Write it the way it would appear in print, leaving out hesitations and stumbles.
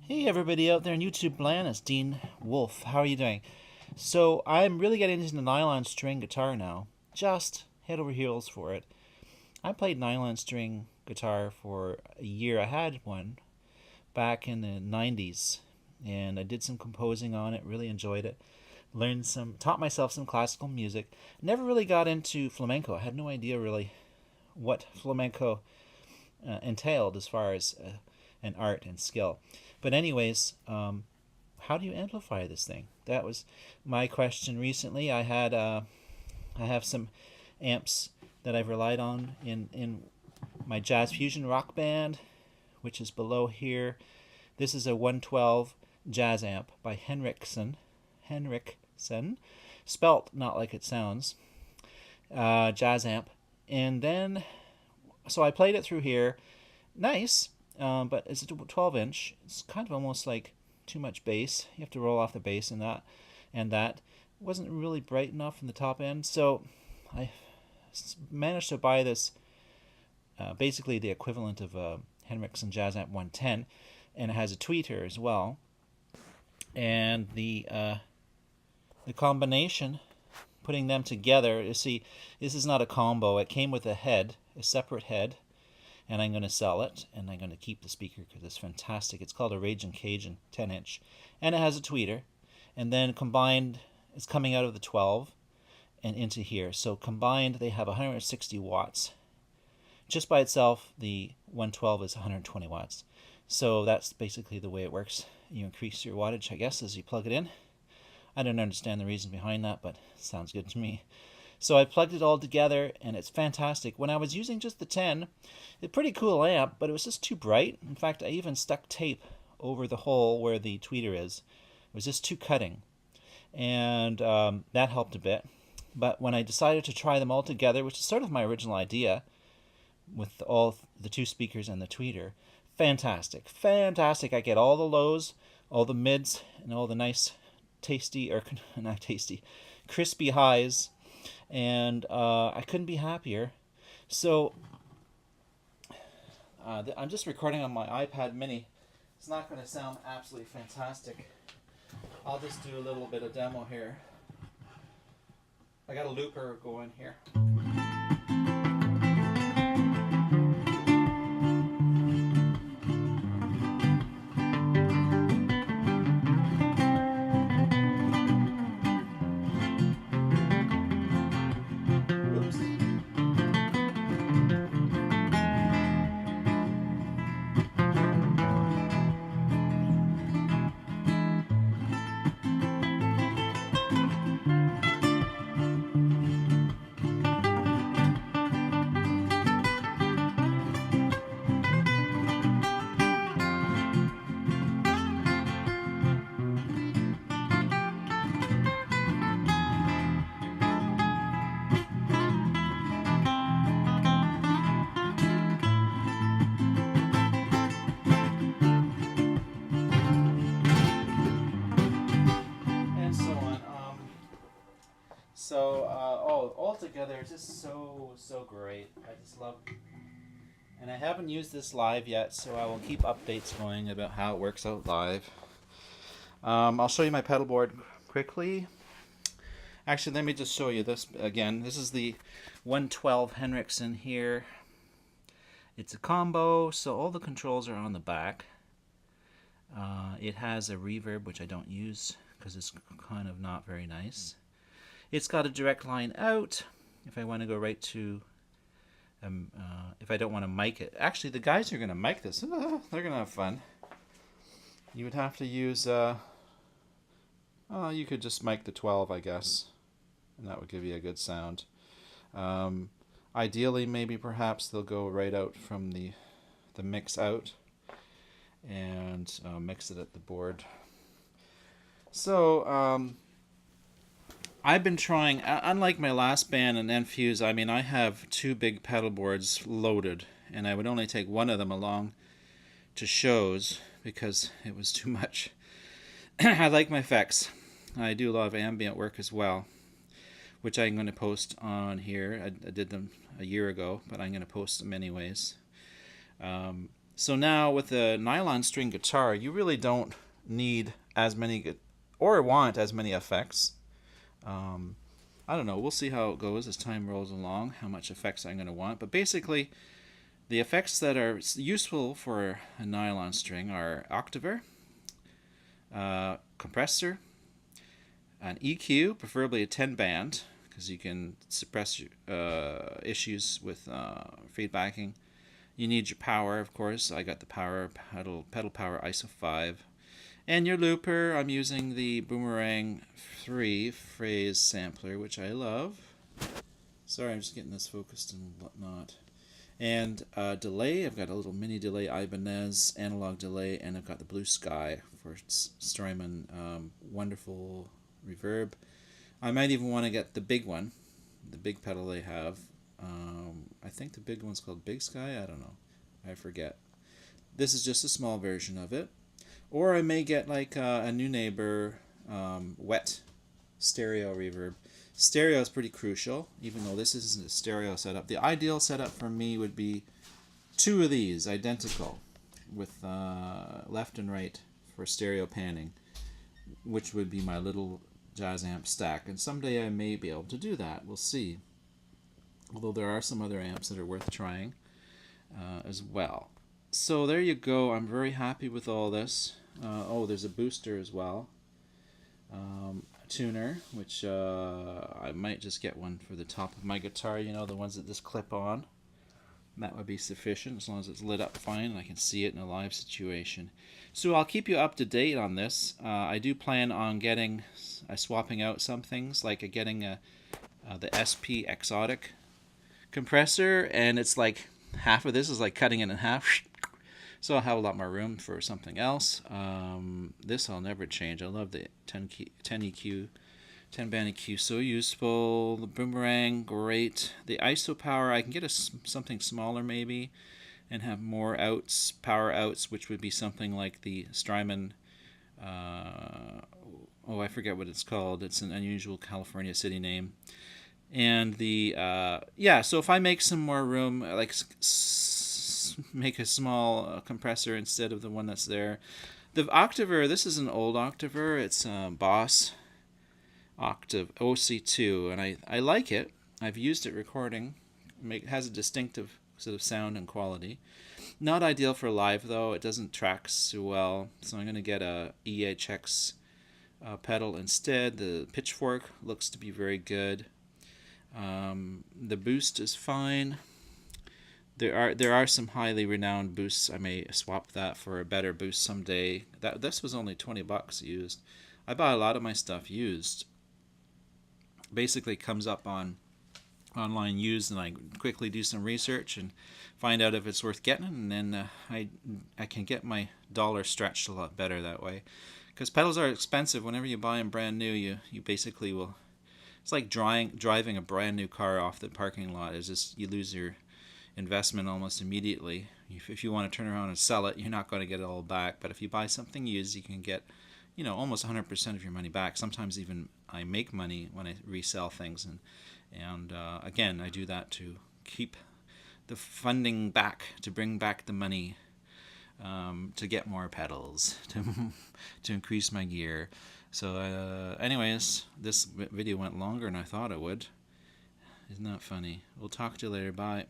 Hey everybody out there in YouTube land, it's Dean Wolf. How are you doing? So I'm really getting into the nylon string guitar now. Just head over heels for it. I played nylon string guitar for a year. I had one back in the 90s and I did some composing on it, really enjoyed it. Taught myself some classical music. Never really got into flamenco. I had no idea really what flamenco entailed as far as an art and skill. But anyways, how do you amplify this thing? That was my question recently. I have some amps that I've relied on in my jazz fusion rock band, which is below here. This is a 112 JazzAmp by Henriksen, spelt not like it sounds, JazzAmp. And then, so I played it through here. Nice. But it's a 12-inch. It's kind of almost like too much bass. You have to roll off the bass in that, and that wasn't really bright enough in the top end. So I managed to buy this, basically the equivalent of a Henriksen JazzAmp 110, and it has a tweeter as well. And the combination, putting them together, you see, this is not a combo. It came with a head, a separate head. And I'm going to sell it, and I'm going to keep the speaker because it's fantastic. It's called a Ragin Cajun 10-inch, and it has a tweeter. And then combined, it's coming out of the 12 and into here. So combined, they have 160 watts. Just by itself, the 112 is 120 watts. So that's basically the way it works. You increase your wattage, I guess, as you plug it in. I don't understand the reason behind that, but it sounds good to me. So I plugged it all together, and it's fantastic. When I was using just the 10, it's a pretty cool amp, but it was just too bright. In fact, I even stuck tape over the hole where the tweeter is. It was just too cutting, and that helped a bit. But when I decided to try them all together, which is sort of my original idea, with all the two speakers and the tweeter, fantastic. Fantastic. I get all the lows, all the mids, and all the nice tasty, or not tasty, crispy highs. And I couldn't be happier. So I'm just recording on my iPad mini. It's not going to sound absolutely fantastic. I'll just do a little bit of demo here. I got a looper going here. Altogether, it's just so great. I just love it. And I haven't used this live yet, so I will keep updates going about how it works out live. I'll show you my pedalboard quickly. Actually, let me just show you this again. This is the 112 Henriksen here. It's a combo, so all the controls are on the back. It has a reverb, which I don't use because it's kind of not very nice. It's got a direct line out if I want to go right to, if I don't want to mic it. Actually, the guys who are going to mic this, they're going to have fun. You would have to use, you could just mic the 12, I guess, and that would give you a good sound. Ideally, maybe perhaps they'll go right out from the mix out and mix it at the board. So, I've been trying, unlike my last band and Enfuse, I mean, I have two big pedal boards loaded, and I would only take one of them along to shows because it was too much. I like my effects. I do a lot of ambient work as well, which I'm going to post on here. I did them a year ago, but I'm going to post them anyways. So now with a nylon string guitar, you really don't need as many or want as many effects. I don't know. We'll see how it goes as time rolls along, how much effects I'm going to want. But basically, the effects that are useful for a nylon string are octaver, compressor, an EQ, preferably a 10-band, because you can suppress issues with feedbacking. You need your power, of course. I got the power pedal power ISO 5. And your looper, I'm using the Boomerang 3 phrase sampler, which I love. Sorry, I'm just getting this focused and whatnot. And delay, I've got a little mini delay Ibanez analog delay, and I've got the Blue Sky for Strymon wonderful reverb. I might even want to get the big one, the big pedal they have. I think the big one's called Big Sky. I don't know. I forget. This is just a small version of it. Or I may get like a New Neighbor wet stereo reverb. Stereo is pretty crucial, even though this isn't a stereo setup. The ideal setup for me would be two of these, identical, with left and right for stereo panning, which would be my little JazzAmp stack. And someday I may be able to do that. We'll see. Although there are some other amps that are worth trying as well. So there you go. I'm very happy with all this. Oh, there's a booster as well. Tuner, which I might just get one for the top of my guitar, you know, the ones that just clip on. That would be sufficient as long as it's lit up fine and I can see it in a live situation. So I'll keep you up to date on this. I do plan on getting, swapping out some things, like getting the SP Exotic compressor, and it's like half of this is like cutting it in half. So I'll have a lot more room for something else. This I'll never change. I love the 10 EQ, 10 band EQ, so useful. The Boomerang, great. The ISO power, I can get something smaller maybe, and have more outs, power outs, which would be something like the Strymon. Oh, I forget what it's called. It's an unusual California city name. And the yeah, so if I make some more room, like make a small compressor instead of the one that's there. The octaver, this is an old octaver. It's Boss Octave OC2, and I like it. I've used it recording. It has a distinctive sort of sound and quality. Not ideal for live though. It doesn't track so well. So I'm going to get a EHX pedal instead. The Pitchfork looks to be very good. The boost is fine. There are some highly renowned boosts. I may swap that for a better boost someday. This was only $20 used. I buy a lot of my stuff used. Basically comes up on online used, and I quickly do some research and find out if it's worth getting, and then I can get my dollar stretched a lot better that way. Because pedals are expensive. Whenever you buy them brand new, you basically will. It's like driving a brand new car off the parking lot. It's just you lose your investment almost immediately. If you want to turn around and sell it, you're not going to get it all back. But if you buy something used, you can get, you know, almost 100% of your money back. Sometimes even I make money when I resell things, and again, I do that to keep the funding back, to bring back the money, to get more pedals, to increase my gear. So anyways, this video went longer than I thought it would. Isn't that funny? We'll talk to you later. Bye.